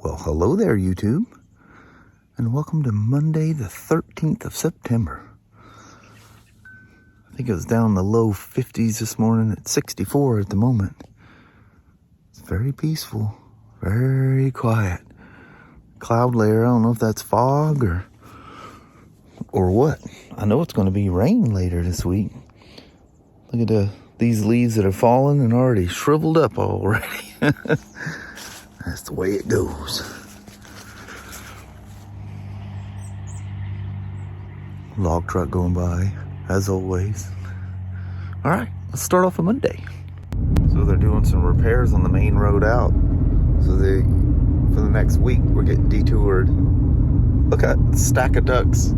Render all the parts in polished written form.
Well, hello there, YouTube, and welcome to Monday, the 13th of September. I think it was down in the low 50s this morning at 64 at the moment. It's very peaceful, very quiet. Cloud layer, I don't know if that's fog or what. I know it's going to be rain later this week. Look at these leaves that have fallen and already shriveled up already. That's the way it goes. Log truck going by, as always. All right, let's start off a Monday. So they're doing some repairs on the main road out. So for the next week, we're getting detoured. Look at the stack of ducks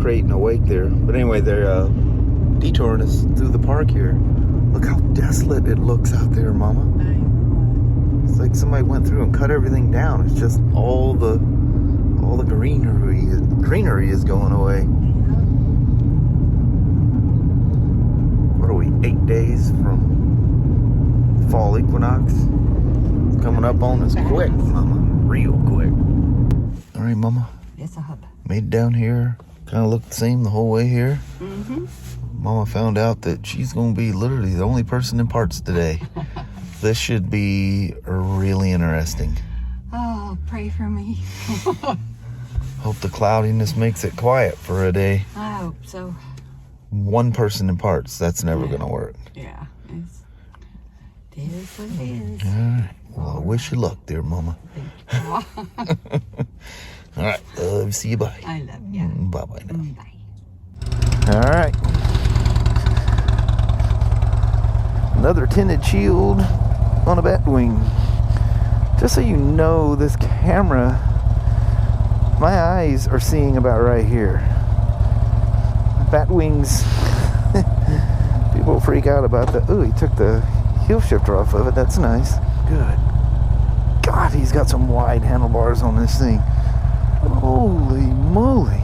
creating a wake there. But anyway, they're detouring us through the park here. Look how desolate it looks out there, Mama. It's like somebody went through and cut everything down. It's just all the greenery is going away. What are we, 8 days from fall equinox? It's coming up on us quick, Mama, real quick. All right, Mama. Yes, I have. Made it down here. Kind of looked the same the whole way here. Mm-hmm. Mama found out that she's going to be literally the only person in parts today. This should be really interesting. Oh, pray for me. Hope the cloudiness makes it quiet for a day. I hope so. One person in parts, that's never going to work. Yeah, it is what it is. All right. Well, I wish you luck, dear Mama. All right. See you. Bye. I love you. Bye-bye now. Bye. All right. Another tinted shield on a Batwing. Just so you know, this camera, my eyes are seeing about right here. Batwings, people freak out about the, oh, he took the heel shifter off of it. That's nice. Good God, he's got some wide handlebars on this thing. Holy moly.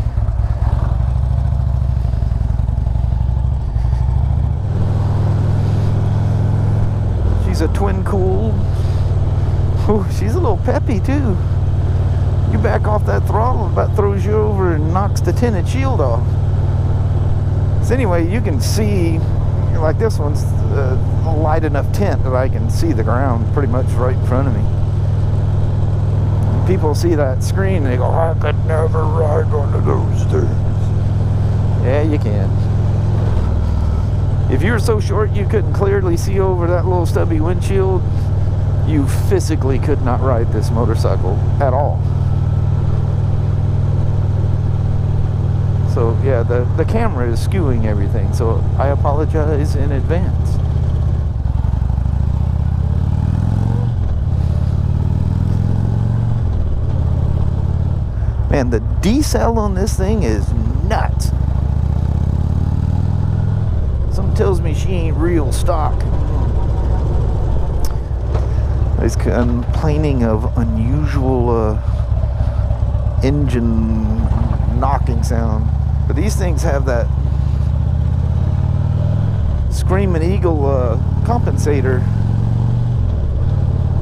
She's a twin cool. Oh, she's a little peppy too. You back off that throttle, it about throws you over and knocks the tinted shield off. So anyway, you can see, like this one's a light enough tint that I can see the ground pretty much right in front of me. People see that screen and they go, I could never ride one of those things. Yeah, you can. If you were so short you couldn't clearly see over that little stubby windshield, you physically could not ride this motorcycle at all. So yeah, the camera is skewing everything, so I apologize in advance. Man, the decel on this thing is nuts. Something tells me she ain't real stock. I was complaining of unusual engine knocking sound. But these things have that Screaming Eagle compensator.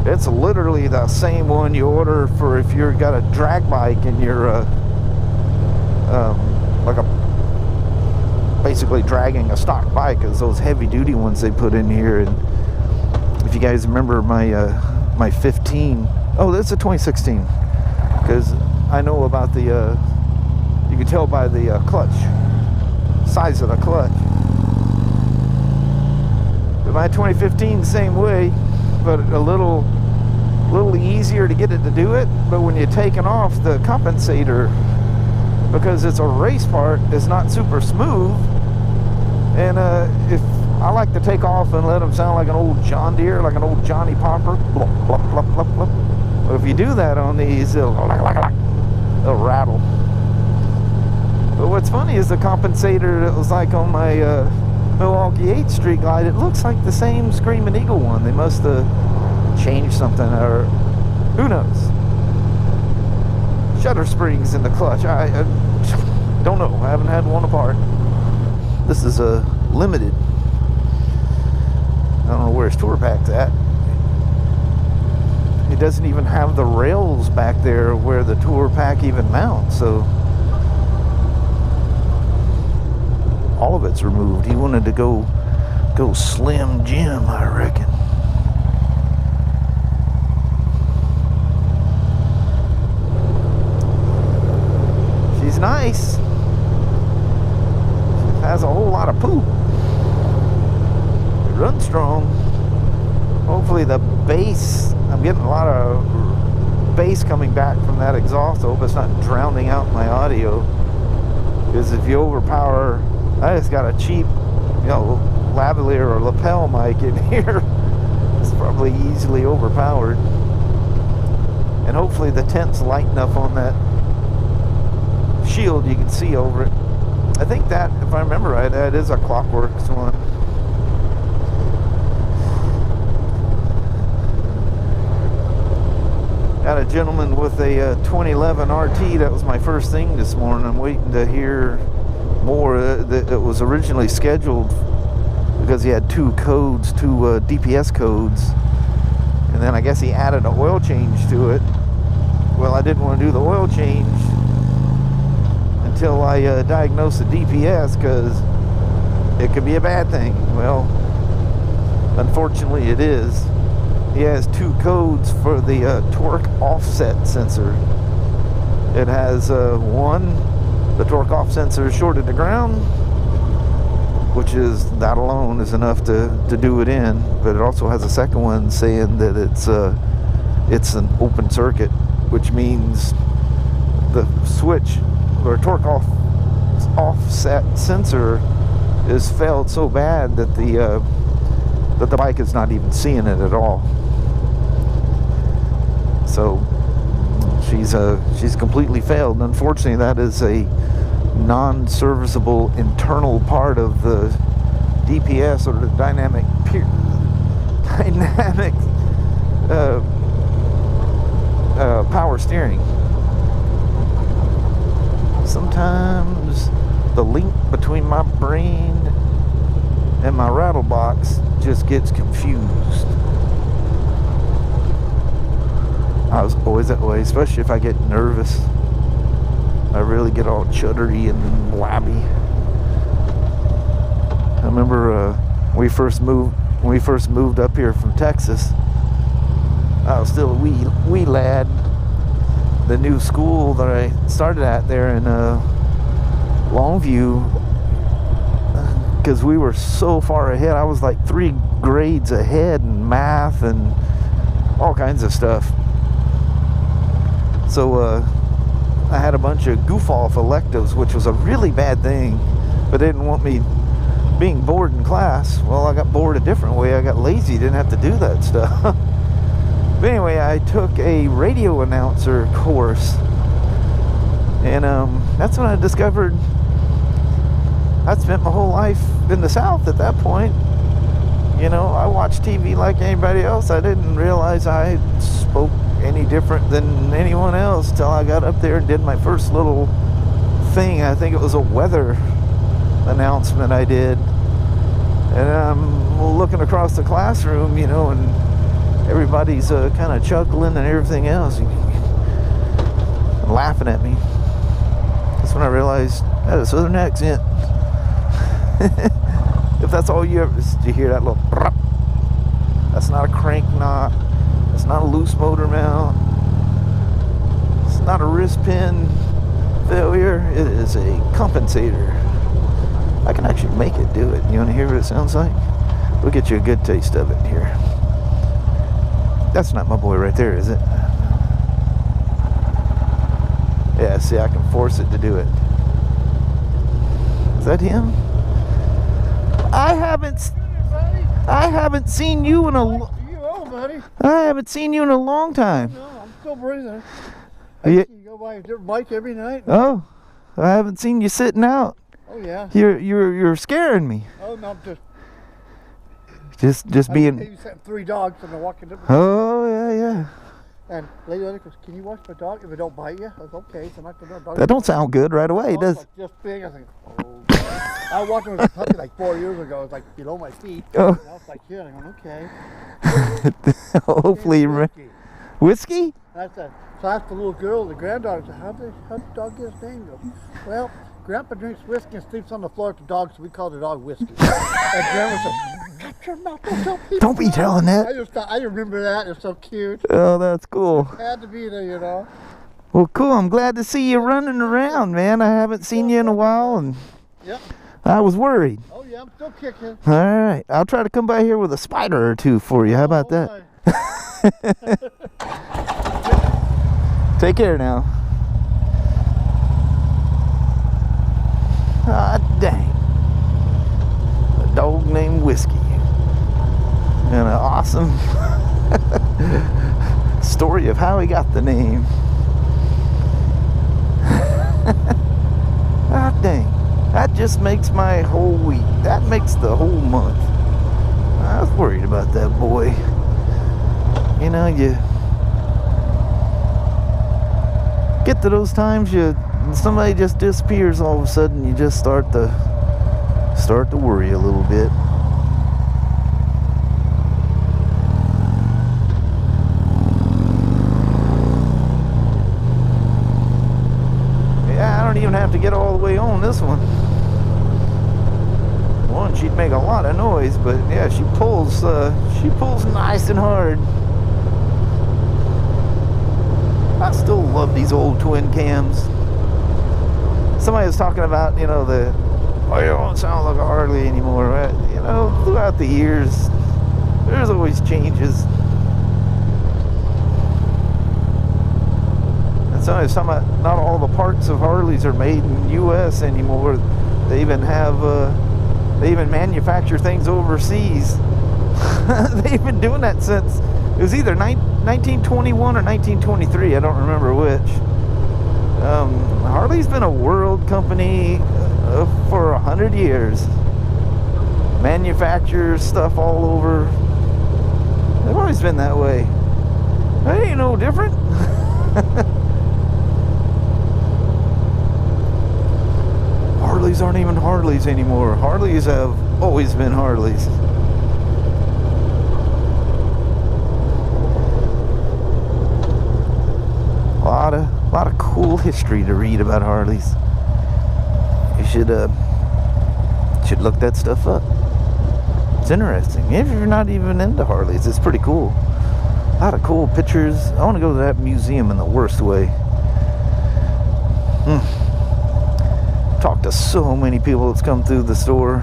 It's literally the same one you order for if you've got a drag bike and you're like basically dragging a stock bike, as those heavy duty ones they put in here. And if you guys remember my 15, oh, that's a 2016, because I know about the you can tell by the clutch, size of the clutch. But my 2015, same way, but a little easier to get it to do it. But when you're taking off the compensator, because it's a race part, it's not super smooth. And if I like to take off and let them sound like an old John Deere, like an old Johnny Popper, blop, blop, blop, blop, blop. Well, if you do that on these, they'll rattle. But what's funny is the compensator that was like on my Milwaukee 8th Street Glide, it looks like the same Screaming Eagle one. They must have changed something, or who knows. Shutter springs in the clutch, I don't know. I haven't had one apart. This is a limited. I don't know where his tour pack's at. it doesn't even have the rails back there where the tour pack even mounts, so all of it's removed. He wanted to go Slim Jim, I reckon. She's nice. She has a whole lot of poop. It runs strong. Hopefully the bass, I'm getting a lot of bass coming back from that exhaust. I hope it's not drowning out my audio. Because if you overpower, I just got a cheap, you know, lavalier or lapel mic in here. It's probably easily overpowered. And hopefully the tent's light enough on that shield you can see over it. I think that, if I remember right, that is a Clockworks one. Got a gentleman with a 2011 RT. That was my first thing this morning. I'm waiting to hear more. It was originally scheduled because he had two DPS codes, and then I guess he added an oil change to it. Well, I didn't want to do the oil change until I diagnosed the DPS, because it could be a bad thing. Well, unfortunately it is. He has two codes for the torque offset sensor. It has one, the torque off sensor is shorted to ground, which is, that alone is enough to do it in. But it also has a second one saying that it's an open circuit, which means the switch or torque offset sensor is failed so bad that the bike is not even seeing it at all. So she's completely failed. And unfortunately, that is a non-serviceable internal part of the DPS, or the dynamic power steering. Sometimes the link between my brain and my rattle box just gets confused. I was always that way, especially if I get nervous. I really get all chuddery and blabby. I remember when we first moved up here from Texas. I was still a wee lad. The new school that I started at there in Longview, because we were so far ahead. I was like 3 grades ahead in math and all kinds of stuff. So I had a bunch of goof-off electives, which was a really bad thing, but they didn't want me being bored in class. Well, I got bored a different way. I got lazy, didn't have to do that stuff. But anyway, I took a radio announcer course, and that's when I discovered I'd spent my whole life in the South at that point. You know, I watched TV like anybody else. I didn't realize I spoke any different than anyone else till I got up there and did my first little thing. I think it was a weather announcement I did, and I'm looking across the classroom, you know, and everybody's kind of chuckling and everything else, and laughing at me. That's when I realized I had a southern accent. If that's all you ever, did you hear that little brrrr? That's not a crank knot. It's not a loose motor mount. It's not a wrist pin failure. It is a compensator. I can actually make it do it. You want to hear what it sounds like? We'll get you a good taste of it here. That's not my boy right there, is it? Yeah, see, I can force it to do it. Is that him? I haven't seen you in a buddy. I haven't seen you in a long time. No, I'm still breathing. Yeah. You go by your bike every night. Oh, I haven't seen you sitting out. Oh yeah. You're scaring me. Oh no, I'm just being. You sent 3 dogs and they're walking up. Oh yeah. And lady goes, "Can you watch my dog if it don't bite you?" I was okay. So I'm not gonna dog. That don't sound good right away, Oh, does? like just big. I think, oh. I walked with a puppy like 4 years ago. It was like below my feet. Oh. And I was like, "Yeah." I'm going, okay. Whiskey? So I asked the little girl, the granddaughter, I said, how did the dog get his name? He goes, well, Grandpa drinks whiskey and sleeps on the floor with the dog, so we call the dog Whiskey. And Grandma said, shut your mouth, don't tell people. Don't be telling that. I remember that. It's so cute. Oh, that's cool. Had to be there, you know. Well, cool. I'm glad to see you running around, man. I haven't seen you in a while, and Yep. I was worried. Oh, yeah, I'm still kicking. All right. I'll try to come by here with a Spyder or two for you. How about that? Take care now. Ah, dang. A dog named Whiskey. And an awesome story of how he got the name. Ah, dang. That just makes my whole week. That makes the whole month. I was worried about that boy. You know, you get to those times somebody just disappears all of a sudden, you just start to worry a little bit. Yeah, I don't even have to get all the way on this one. One, she'd make a lot of noise, but yeah, she pulls nice and hard. I still love these old twin cams. Somebody was talking about, you know, you don't sound like a Harley anymore, right? You know, throughout the years, there's always changes. And somebody was talking about not all the parts of Harleys are made in the U.S. anymore. They even manufacture things overseas. They've been doing that since, it was either 1921 or 1923, I don't remember which. Harley's been a world company for 100 years. Manufactures stuff all over. They've always been that way. That ain't no different. Harleys aren't even Harleys anymore. Harleys have always been Harleys. A lot of cool history to read about Harleys. You should look that stuff up. It's interesting. If you're not even into Harleys, it's pretty cool. A lot of cool pictures. I want to go to that museum in the worst way. Talked to so many people that's come through the store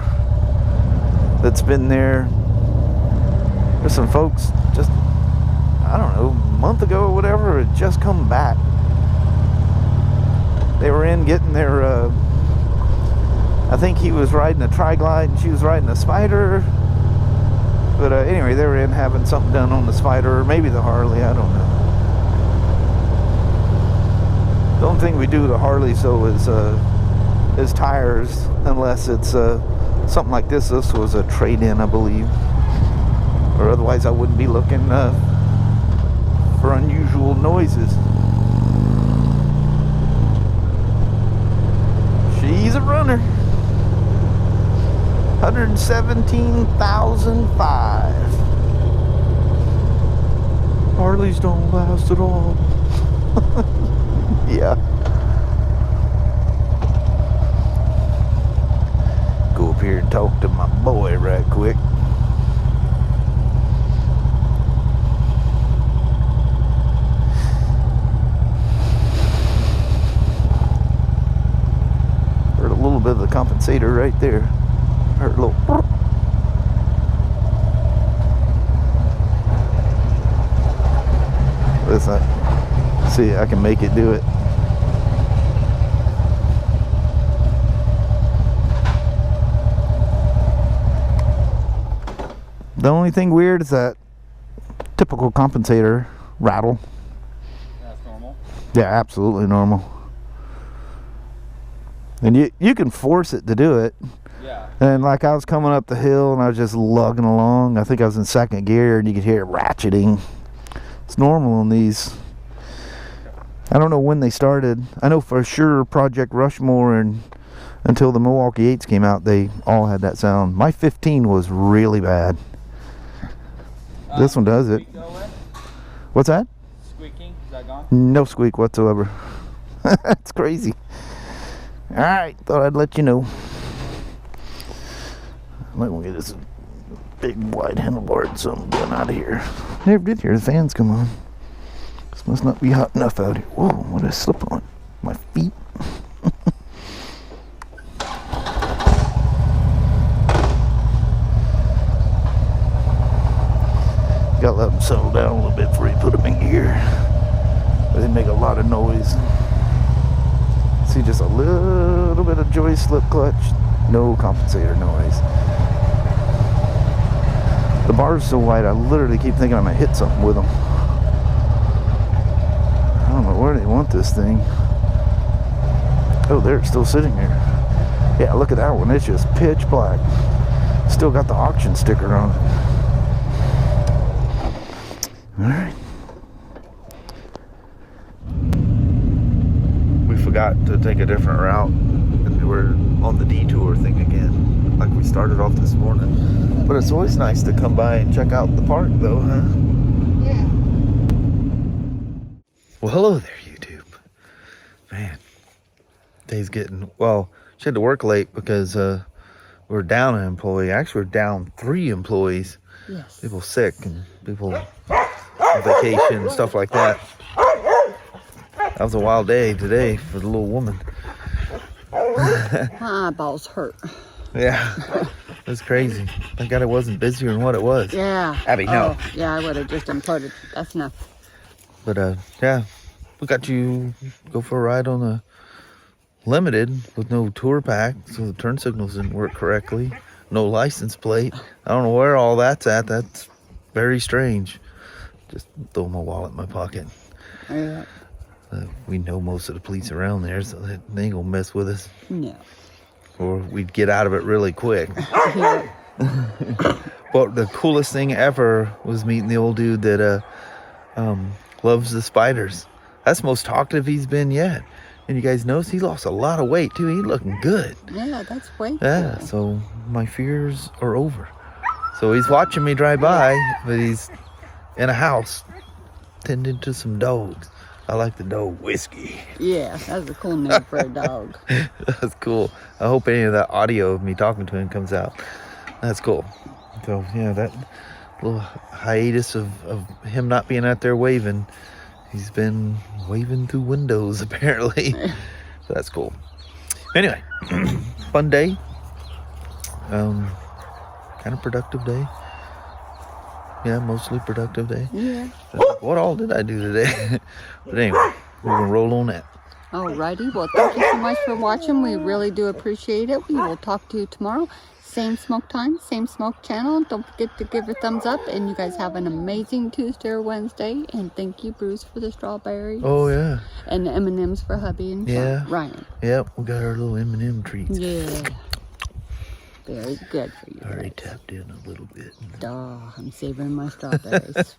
that's been there. There's some folks just, I don't know, a month ago or whatever, had just come back. They were in getting their, I think he was riding a Tri-Glide and she was riding a Spyder. But anyway, they were in having something done on the Spyder, or maybe the Harley, I don't know. The only thing we do to Harleys though is tires, unless it's something like this. This was a trade-in, I believe. Or otherwise I wouldn't be looking for unusual noises. She's a runner. 117,005. Harleys don't last at all. Yeah. Go up here and talk to my boy right quick. Heard a little bit of the compensator right there. Heard a little. Listen, see, I can make it do it. The only thing weird is that typical compensator rattle. That's normal. Yeah, absolutely normal. And you can force it to do it. Yeah. And like I was coming up the hill and I was just lugging along. I think I was in second gear and you could hear it ratcheting. It's normal on these. I don't know when they started. I know for sure Project Rushmore and until the Milwaukee 8s came out, they all had that sound. My 15 was really bad. This one does it. What's that? that gone? No squeak whatsoever. That's crazy. All right, thought I'd let you know. Might want to get this big wide handlebar so I'm getting out of here. Never did hear the fans come on. This must not be hot enough out here. Whoa, what did I slip on? My feet. Gotta let them settle down a little bit before you put them in gear. They make a lot of noise. See, just a little bit of joist slip clutch, no compensator noise. The bar's so wide, I literally keep thinking I might hit something with them. I don't know where they want this thing. Oh, there, it's still sitting there. Yeah, look at that one. It's just pitch black. Still got the auction sticker on it. All right. We forgot to take a different route, and we're on the detour thing again, like we started off this morning. But it's always nice to come by and check out the park, though, huh? Yeah. Well, hello there, YouTube. Man, day's getting, well, she had to work late because we're down an employee. Actually, we're down 3 employees. Yes. People sick and people on vacation and stuff like that. That was a wild day today for the little woman. My eyeballs hurt. Yeah, it was crazy. Thank God it wasn't busier than what it was. Yeah. Abby, no. Oh, yeah, I would have just imploded. That's enough. But yeah, we got you go for a ride on the limited with no tour pack, so the turn signals didn't work correctly. No license plate. I don't know where all that's at. That's very strange. Just throw my wallet in my pocket. Yeah. We know most of the police around there, so they ain't gonna mess with us. No. Or we'd get out of it really quick. Yeah. But the coolest thing ever was meeting the old dude that loves the Spyders. That's the most talkative he's been yet. And you guys notice he lost a lot of weight too. He's looking good. Yeah, that's way Yeah, cool. so my fears are over. So he's watching me drive by, but he's in a house tending to some dogs. I like the dog whiskey. Yeah, that's a cool name for a dog. That's cool. I hope any of that audio of me talking to him comes out. That's cool. So yeah, that little hiatus of him not being out there waving, he's been waving through windows apparently. So that's cool. Anyway, fun day. Kind of productive day. Yeah, mostly productive day. Yeah. What all did I do today? But anyway, we're gonna roll on that. Alrighty, well, thank you so much for watching. We really do appreciate it. We will talk to you tomorrow. Same smoke time, same smoke channel. Don't forget to give a thumbs up. And you guys have an amazing Tuesday or Wednesday. And thank you, Bruce, for the strawberries. Oh yeah. And the M&Ms for hubby and Yeah. Ryan. Yep, we got our little M&M treats. Yeah. Very good for you. Already guys. tapped in a little bit. Oh, I'm savoring my strawberries.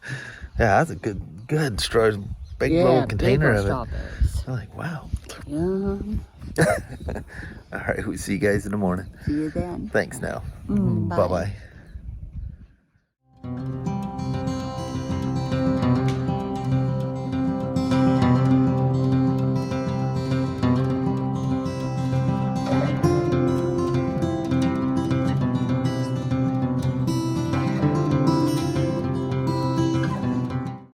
Yeah, that's a good straw, big Yeah, little container big of it. strawberries. I'm like, wow. Yum. All right, we see you guys in the morning. See you then. Thanks now. Bye. Bye-bye.